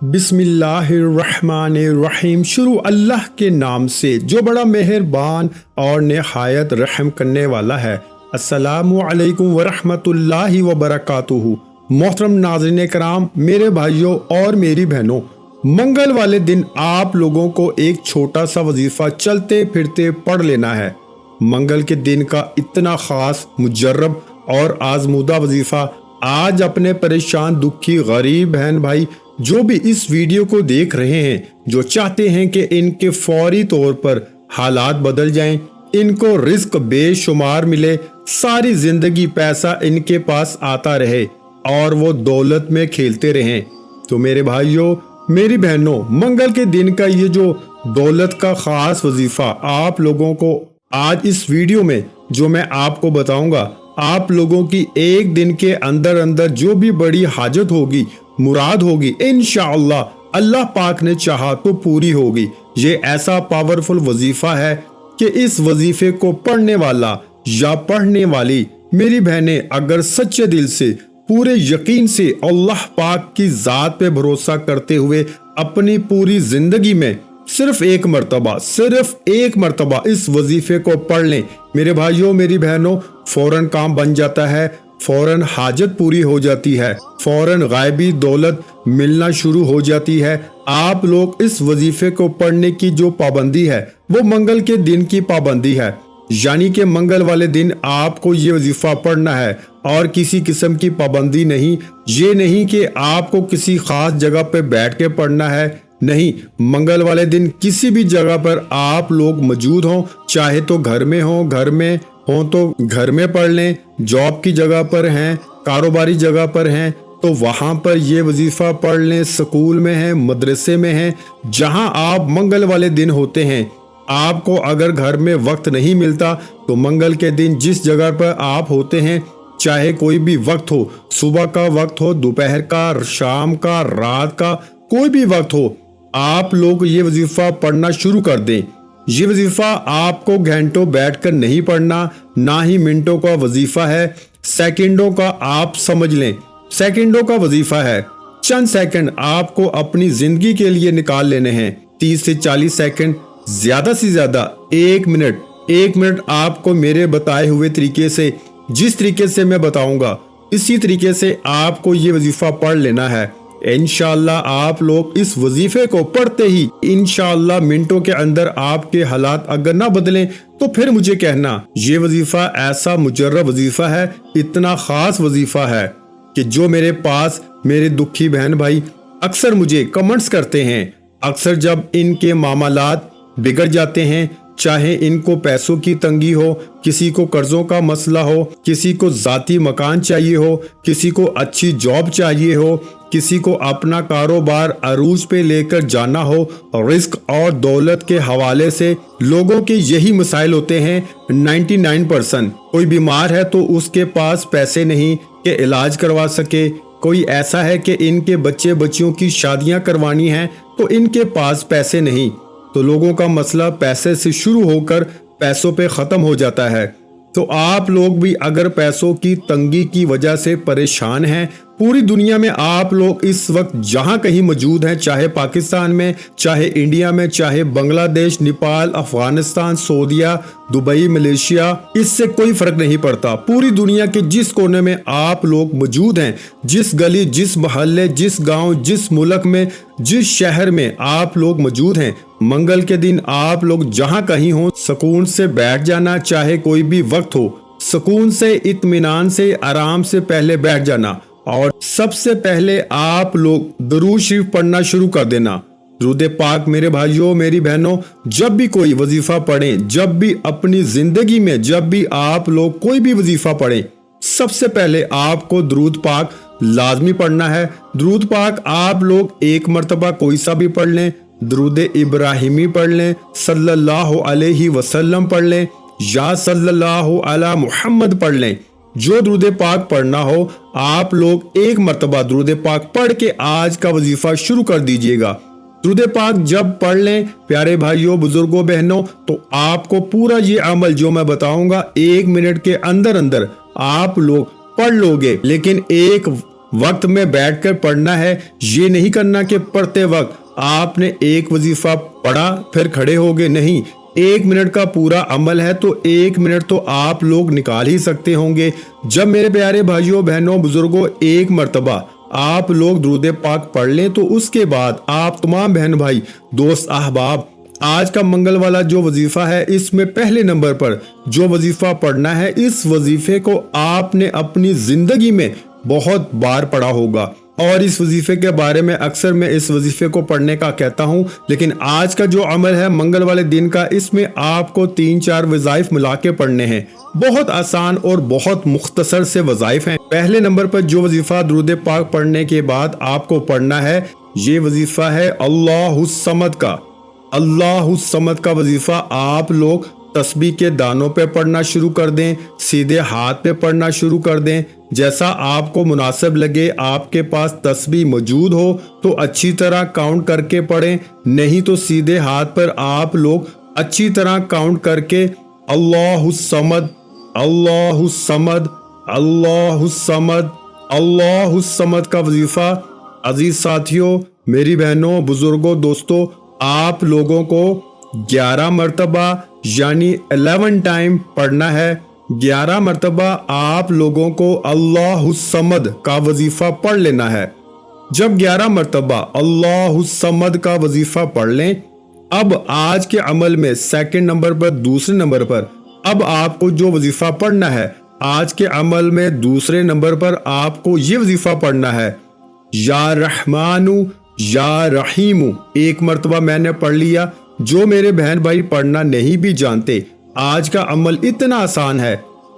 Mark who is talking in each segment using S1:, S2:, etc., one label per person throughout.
S1: बिस्मिल्लाहिर्रहमानिर्रहीम। शुरू अल्लाह के नाम से जो बड़ा मेहरबान और निहायत रहम करने वाला है। अस्सलामु अलैकुम वरहमतुल्लाहि वबरकातुहू। मोहतरम नाज़रीन कराम, मेरे भाइयों और मेरी बहनों, मंगल वाले दिन आप लोगों को एक छोटा सा वजीफा चलते फिरते पढ़ लेना है। मंगल के दिन का इतना खास, मुजर्रब और आजमूदा वजीफा आज अपने परेशान, दुखी, गरीब बहन भाई जो भी इस वीडियो को देख रहे हैं, जो चाहते हैं कि इनके फौरी तौर पर हालात बदल जाएं, इनको रिस्क बेशुमार मिले, सारी जिंदगी पैसा इनके पास आता रहे और वो दौलत में खेलते रहें, तो मेरे भाइयों मेरी बहनों, मंगल के दिन का ये जो दौलत का खास वजीफा आप लोगों को आज इस वीडियो में जो मैं आपको बताऊंगा, आप लोगों की एक दिन के अंदर अंदर जो भी बड़ी हाजत होगी, मुराद होगी, इंशाअल्लाह अल्लाह पाक ने चाहा तो पूरी होगी। ये ऐसा पावरफुल वजीफा है कि इस वजीफे को पढ़ने वाला या पढ़ने वाली मेरी बहनें अगर सच्चे दिल से, पूरे यकीन से अल्लाह पाक की जात पे भरोसा करते हुए अपनी पूरी जिंदगी में सिर्फ एक मर्तबा इस वजीफे को पढ़ लें, मेरे भाइयों मेरी बहनों, फौरन काम बन जाता है, फौरन हाजत पूरी हो जाती है, फौरन गायबी दौलत मिलना शुरू हो जाती है। आप लोग इस वजीफे को पढ़ने की जो पाबंदी है वो मंगल के दिन की पाबंदी है, यानी कि मंगल वाले दिन आपको ये वजीफा पढ़ना है और किसी किस्म की पाबंदी नहीं। ये नहीं कि आपको किसी खास जगह पे बैठ के पढ़ना है, नहीं, मंगल वाले दिन किसी भी जगह पर आप लोग मौजूद हों, चाहे तो घर में हो तो घर में पढ़ लें, जॉब की जगह पर हैं, कारोबारी जगह पर हैं तो वहां पर ये वजीफा पढ़ लें, स्कूल में हैं, मदरसे में हैं, जहां आप मंगल वाले दिन होते हैं। आपको अगर घर में वक्त नहीं मिलता तो मंगल के दिन जिस जगह पर आप होते हैं, चाहे कोई भी वक्त हो, सुबह का वक्त हो, दोपहर का, शाम का, रात का, कोई भी वक्त हो, आप लोग ये वजीफा पढ़ना शुरू कर दें। ये वजीफा आपको घंटों बैठकर नहीं पढ़ना, ना ही मिनटों का वजीफा है, सेकंडों का आप समझ लें, सेकंडों का वजीफा है। चंद सेकंड आपको अपनी जिंदगी के लिए निकाल लेने हैं, 30 से 40 सेकंड, ज्यादा से ज्यादा 1 मिनट आपको मेरे बताए हुए तरीके से, जिस तरीके से मैं बताऊंगा इसी तरीके से आपको ये वजीफा पढ़ लेना है। इंशाअल्लाह आप लोग इस वजीफे को पढ़ते ही इंशाअल्लाह मिनटों के अंदर आपके हालात अगर ना बदलें तो फिर मुझे कहना। ये वजीफा ऐसा मुजर्रब वजीफा है, इतना खास वजीफा है कि जो मेरे पास मेरे दुखी बहन भाई अक्सर मुझे कमेंट्स करते हैं, अक्सर जब इनके मामलात बिगड़ जाते हैं, चाहे इनको पैसों की तंगी हो, किसी को कर्जों का मसला हो, किसी को जाती मकान चाहिए हो, किसी को अच्छी जॉब चाहिए हो, किसी को अपना कारोबार अरूज पे लेकर जाना हो, रिस्क और दौलत के हवाले से लोगों के यही मसाइल होते हैं। 99% कोई बीमार है तो उसके पास पैसे नहीं कि इलाज करवा सके, कोई ऐसा है कि इनके बच्चे बच्चियों की शादियां करवानी हैं तो इनके पास पैसे नहीं, तो लोगों का मसला पैसे से शुरू होकर पैसों पे ख़त्म हो जाता है। तो आप लोग भी अगर पैसों की तंगी की वजह से परेशान हैं, पूरी दुनिया में आप लोग इस वक्त जहां कहीं मौजूद हैं, चाहे पाकिस्तान में, चाहे इंडिया में, चाहे बांग्लादेश, नेपाल, अफगानिस्तान, सऊदीया, दुबई, मलेशिया, इससे कोई फर्क नहीं पड़ता। पूरी दुनिया के जिस कोने में आप लोग मौजूद हैं, जिस गली, जिस मोहल्ले, जिस गांव, जिस मुल्क में, जिस शहर में आप लोग मौजूद हैं, मंगल के दिन आप लोग जहां कहीं हो, सुकून से बैठ जाना, चाहे कोई भी वक्त हो, सुकून से, इत्मीनान से, आराम से पहले बैठ जाना और सबसे पहले आप लोग दरूद शरीफ पढ़ना शुरू कर देना। दुरूद पाक मेरे भाइयों मेरी बहनों, जब भी कोई वजीफा पढ़ें, जब भी अपनी जिंदगी में जब भी आप लोग कोई भी वजीफा पढ़ें, सबसे पहले आपको दुरूद पाक लाजमी पढ़ना है। दुरूद पाक आप लोग एक मर्तबा कोई सा भी पढ़ लें, दुरूद इब्राहिमी पढ़ लें, सल्लल्लाहु अलैहि वसल्लम पढ़ लें या सल्लल्लाहु अला मुहम्मद पढ़ लें, जो दुरूद पाक पढ़ना हो आप लोग एक मर्तबा दुरूद पाक पढ़ के आज का वजीफा शुरू कर दीजिएगा। दुरूद पाक जब पढ़ लें प्यारे भाइयों, बुजुर्गों, बहनों, तो आपको पूरा ये अमल जो मैं बताऊंगा 1 मिनट के अंदर अंदर आप लोग पढ़ लोगे, लेकिन एक वक्त में बैठकर पढ़ना है। ये नहीं करना कि पढ़ते वक्त आपने एक वजीफा पढ़ा फिर खड़े हो गए, नहीं। 1 मिनट का पूरा अमल है तो 1 मिनट तो आप लोग निकाल ही सकते होंगे। जब मेरे प्यारे भाइयों बहनों बुजुर्गों एक मर्तबा आप लोग दुरूद पाक पढ़ लें तो उसके बाद आप तमाम बहन भाई दोस्त अहबाब आज का मंगल वाला जो वजीफा है इसमें पहले नंबर पर जो वजीफा पढ़ना है, इस वजीफे को आपने अपनी जिंदगी में बहुत बार पढ़ा होगा। और इस वजीफे के बारे में अक्सर मैं इस वजीफे को पढ़ने का कहता हूं, लेकिन आज का जो अमल है मंगल वाले दिन का, इसमें आपको 3-4 वज़ाइफ मिला के पढ़ने हैं। बहुत आसान और बहुत मुख्तसर से वज़ाइफ हैं। पहले नंबर पर जो वजीफा दुरूद पाक पढ़ने के बाद आपको पढ़ना है, ये वजीफा है अल्लाहुस समद का। अल्लाहुस समद का वजीफा आप लोग तस्बीह के दानों पे पढ़ना शुरू कर दें, सीधे हाथ पे पढ़ना शुरू कर दें, जैसा आपको मुनासिब लगे। आपके पास तस्बीह मौजूद हो तो अच्छी तरह काउंट करके पढ़ें, नहीं तो सीधे हाथ पर आप लोग अच्छी तरह काउंट करके अल्लाहुस समद, अल्लाहुस समद, अल्लाहुस समद, अल्लाहुस समद का वजीफा अजीज साथियों, मेरी बहनों, बुजुर्गों, दोस्तों, आप लोगों को 11 मरतबा यानी 11 टाइम पढ़ना है। 11 मरतबा आप लोगों को अल्लाहुस समद का वजीफा पढ़ लेना है। जब 11 मरतबा अल्लाहुस समद का वजीफा पढ़ लें, अब आज के अमल में सेकंड नंबर पर, दूसरे नंबर पर अब आपको जो वजीफा पढ़ना है, आज के अमल में दूसरे नंबर पर आपको ये वजीफा पढ़ना है, या रहमानु या रहीमु। एक मरतबा मैंने पढ़ लिया। जो मेरे बहन भाई पढ़ना नहीं भी जानते, आज का अमल इतना आसान है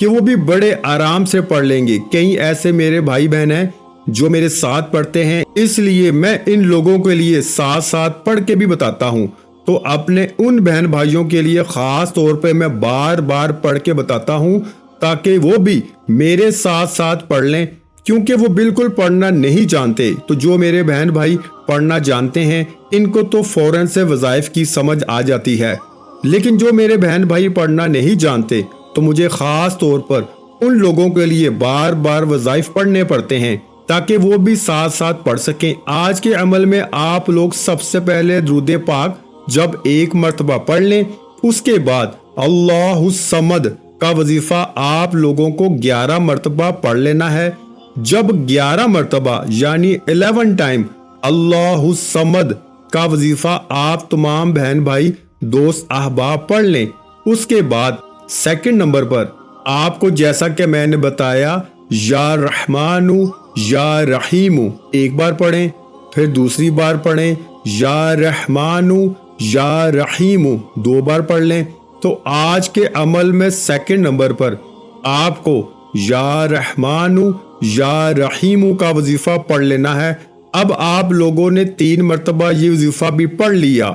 S1: कि वो भी बड़े आराम से पढ़ लेंगे। कई ऐसे मेरे भाई बहन हैं जो मेरे साथ पढ़ते हैं, इसलिए मैं इन लोगों के लिए साथ साथ पढ़ के भी बताता हूँ। तो अपने उन बहन भाइयों के लिए खास तौर पे मैं बार बार पढ़ के बताता हूँ ताकि वो भी मेरे साथ साथ पढ़ लें, क्योंकि वो बिल्कुल पढ़ना नहीं जानते। तो जो मेरे बहन भाई पढ़ना जानते हैं इनको तो फौरन से वज़ाइफ की समझ आ जाती है, लेकिन जो मेरे बहन भाई पढ़ना नहीं जानते तो मुझे खास तौर पर उन लोगों के लिए बार बार वज़ाइफ पढ़ने पड़ते हैं ताकि वो भी साथ साथ पढ़ सकें। आज के अमल में आप लोग सबसे पहले दुरूद पाक जब 1 मरतबा पढ़ लें, उसके बाद अल्लाहुस समद का वजीफा आप लोगों को 11 मरतबा पढ़ लेना है। जब 11 मरतबा यानी 11 टाइम अल्लाहुस समद का वजीफा आप तमाम बहन भाई दोस्त अहबाब पढ़ लें, उसके बाद सेकंड नंबर पर आपको जैसा कि मैंने बताया या रहमानु या रहीमु एक बार पढ़ें, फिर दूसरी बार पढ़ें या रहमानु या रहीमु 2 बार पढ़ लें। तो आज के अमल में सेकंड नंबर पर आपको या रहमानु या रहीमु का वजीफा पढ़ लेना है। अब आप लोगों ने 3 मरतबा ये वजीफा भी पढ़ लिया,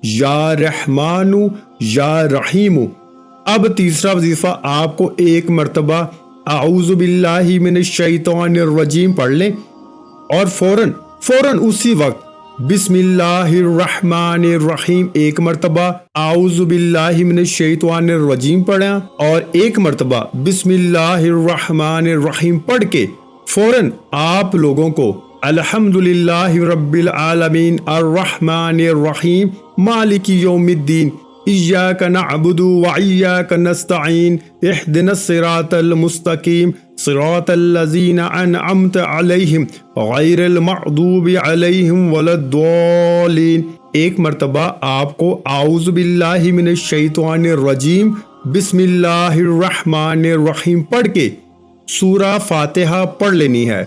S1: या रहमानु या रहीमु। अब तीसरा वजीफा आपको 1 मरतबा आऊज़ु बिल्लाहि मिनश शैतानिर रजीम पढ़ लें और फौरन उसी वक्त बिस्मिल्लाहिर रहमानिर रहीम 1 मरतबा आऊज़ु बिल्लाहि मिनश शैतानिर रजीम पढ़ा और 1 मरतबा बिस्मिल्लाहिर रहमानिर रहीम पढ़ के फौरन आप लोगों को अल्हम्दुलिल्लाहि रब्बिल आलमीन अर्रहमानिर रहीम मालिकी यौमिद्दीन इय्याका नअबुदु व इय्याका नस्तईन इहदिनस सिरातल मुस्तकीम सिरातल लज़ीना अनअमत अलैहिम गैरिल मग़दूबि अलैहिम वलद्दालिन। 1 मरतबा आपको आऊज़ु बिल्लाहि मिनश शैतानिर रजीम बिस्मिल्लाहिर रहमानिर रहीम पढ़ के सूरा फातिहा पढ़ लेनी है।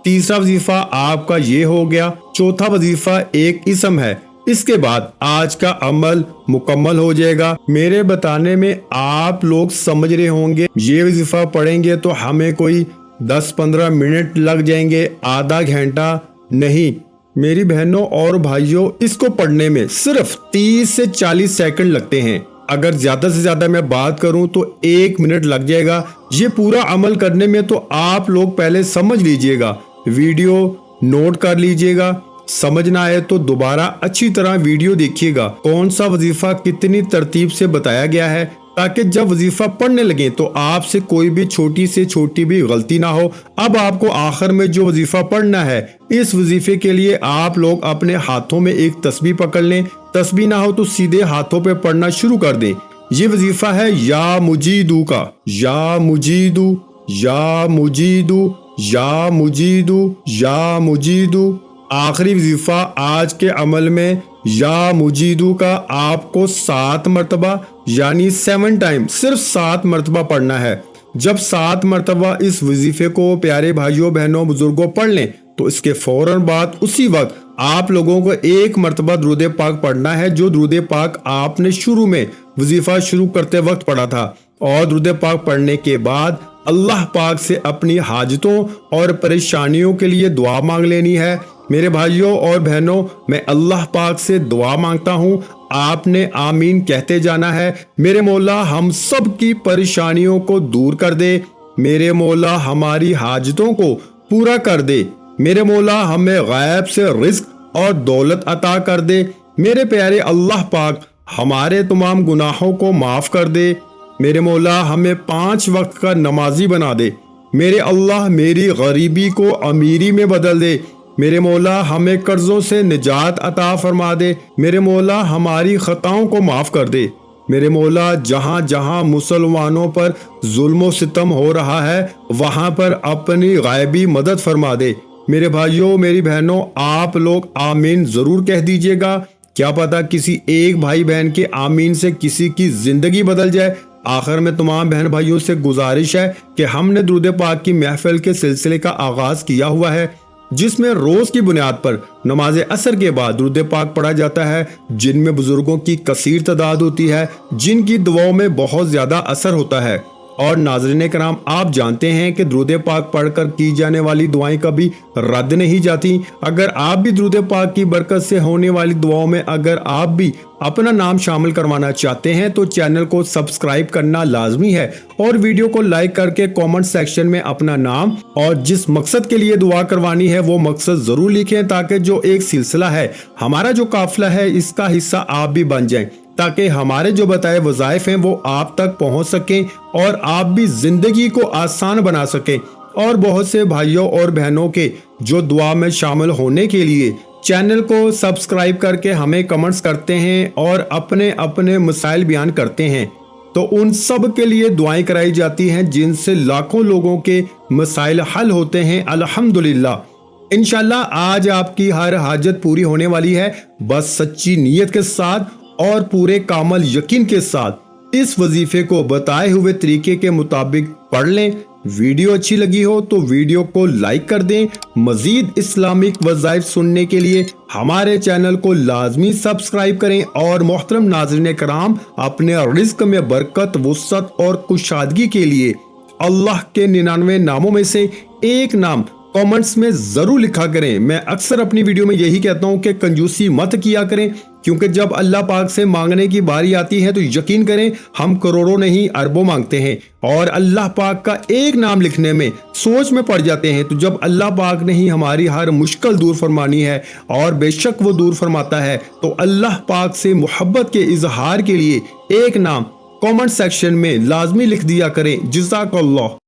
S1: तीसरा वजीफा आपका ये हो गया। चौथा वजीफा एक इसम है। इसके बाद आज का अमल मुकम्मल हो जाएगा। मेरे बताने में आप लोग समझ रहे होंगे ये वजीफा पढ़ेंगे तो हमें कोई 10-15 मिनट लग जाएंगे, आधा घंटा नहीं। मेरी बहनों और भाइयों, इसको पढ़ने में सिर्फ 30 से 40 सेकंड लगते हैं। अगर ज्यादा से ज्यादा मैं बात करूं तो 1 मिनट लग जाएगा। ये पूरा अमल करने में तो आप लोग पहले समझ लीजिएगा, वीडियो नोट कर लीजिएगा, समझ ना आए तो दोबारा अच्छी तरह वीडियो देखिएगा, कौन सा वजीफा कितनी तरतीब से बताया गया है। ताकि जब वजीफा पढ़ने लगे तो आपसे कोई भी छोटी से छोटी भी गलती ना हो। अब आपको आखिर में जो वजीफा पढ़ना है, इस वजीफे के लिए आप लोग अपने हाथों में एक तस्बीह पकड़ लें। तस्बीह ना हो तो सीधे हाथों पे पढ़ना शुरू कर दें। ये वजीफा है या मुजीदू का, या मुजीदू, या मुजीदू, या मुजीदू, या मुजीदू। आखिरी वजीफा आज के अमल में या मुजीदू का आपको 7 मरतबा यानी 7 टाइम सिर्फ 7 मरतबा पढ़ना है। जब 7 मरतबा इस वजीफे को प्यारे भाइयों बहनों बुजुर्गों पढ़ लें तो इसके फौरन बाद उसी वक्त आप लोगों को 1 मरतबा दुरूद पाक पढ़ना है, जो दुरूद पाक आपने शुरू में वजीफा शुरू करते वक्त पढ़ा था। और दुरूद पाक पढ़ने के बाद अल्लाह पाक से अपनी हाजतों और परेशानियों के लिए दुआ मांग लेनी है। मेरे भाइयों और बहनों, मैं अल्लाह पाक से दुआ मांगता हूँ, आपने आमीन कहते जाना है। मेरे मौला हम सब की परेशानियों को दूर कर दे, मेरे मौला हमारी हाजतों को पूरा कर दे, मेरे मौला हमें गैब से रिज्क और दौलत अता कर दे। मेरे प्यारे अल्लाह पाक हमारे तमाम गुनाहों को माफ कर दे, मेरे मौला हमें 5 वक्त का नमाजी बना दे। मेरे अल्लाह मेरी गरीबी को अमीरी में बदल दे, मेरे मौला हमें कर्जों से निजात अता फरमा दे, मेरे मौला हमारी खताओं को माफ कर दे। मेरे मौला जहाँ जहाँ मुसलमानों पर जुल्म सितम हो रहा है वहाँ पर अपनी गायबी मदद फरमा दे। मेरे भाइयों मेरी बहनों, आप लोग आमीन जरूर कह दीजिएगा। क्या पता किसी एक भाई बहन के आमीन से किसी की जिंदगी बदल जाए। आखिर में तमाम बहन भाइयों से गुजारिश है कि हमने दुरूद पाक की महफिल के सिलसिले का आगाज किया हुआ है, जिसमें रोज की बुनियाद पर नमाज असर के बाद दुरूद पाक पढ़ा जाता है, जिनमें बुजुर्गों की कसीर तादाद होती है, जिनकी दुआओं में बहुत ज्यादा असर होता है। और नाज़रीन कराम, आप जानते हैं कि दुरूद पाक पढ़कर की जाने वाली दुआएं कभी रद्द नहीं जाती। अगर आप भी दुरूद पाक की बरकत से होने वाली दुआओं में अगर आप भी अपना नाम शामिल करवाना चाहते हैं तो चैनल को सब्सक्राइब करना लाजमी है और वीडियो को लाइक करके कमेंट सेक्शन में अपना नाम और जिस मकसद के लिए दुआ करवानी है वो मकसद जरूर लिखें, ताकि जो एक सिलसिला है, हमारा जो काफिला है, इसका हिस्सा आप भी बन जाएं, ताकि हमारे जो बताए वज़ाइफ हैं वो आप तक पहुंच सकें और आप भी जिंदगी को आसान बना सकें। और बहुत से भाइयों और बहनों के जो दुआ में शामिल होने के लिए चैनल को सब्सक्राइब करके हमें कमेंट्स करते हैं और अपने अपने मसाइल बयान करते हैं, तो उन सब के लिए दुआएं कराई जाती हैं, जिनसे लाखों लोगों के मसाइल हल होते हैं अल्हम्दुलिल्लाह। इंशाल्लाह आज आपकी हर हाजत पूरी होने वाली है, बस सच्ची नीयत के साथ और पूरे कामल यकीन के साथ इस वजीफे को बताए हुए तरीके के मुताबिक पढ़ लें। वीडियो अच्छी लगी हो तो वीडियो को लाइक कर दें। मजीद इस्लामिक वज़ाइफ सुनने के लिए हमारे चैनल को लाजमी सब्सक्राइब करें। और मोहतरम नाज़रीन कराम, अपने रिज़्क में बरकत, वुसअत और कुशादगी के लिए अल्लाह के 99 नामों में से एक नाम कमेंट्स में जरूर लिखा करें। मैं अक्सर अपनी वीडियो में यही कहता हूं कि कंजूसी मत किया करें, क्योंकि जब अल्लाह पाक से मांगने की बारी आती है तो यकीन करें हम करोड़ों नहीं अरबों मांगते हैं और अल्लाह पाक का एक नाम लिखने में सोच में पड़ जाते हैं। तो जब अल्लाह पाक ने ही हमारी हर मुश्किल दूर फरमानी है और बेशक वो दूर फरमाता है, तो अल्लाह पाक से मोहब्बत के इजहार के लिए एक नाम कमेंट सेक्शन में लाजमी लिख दिया करें। जज़ाकल्लाह।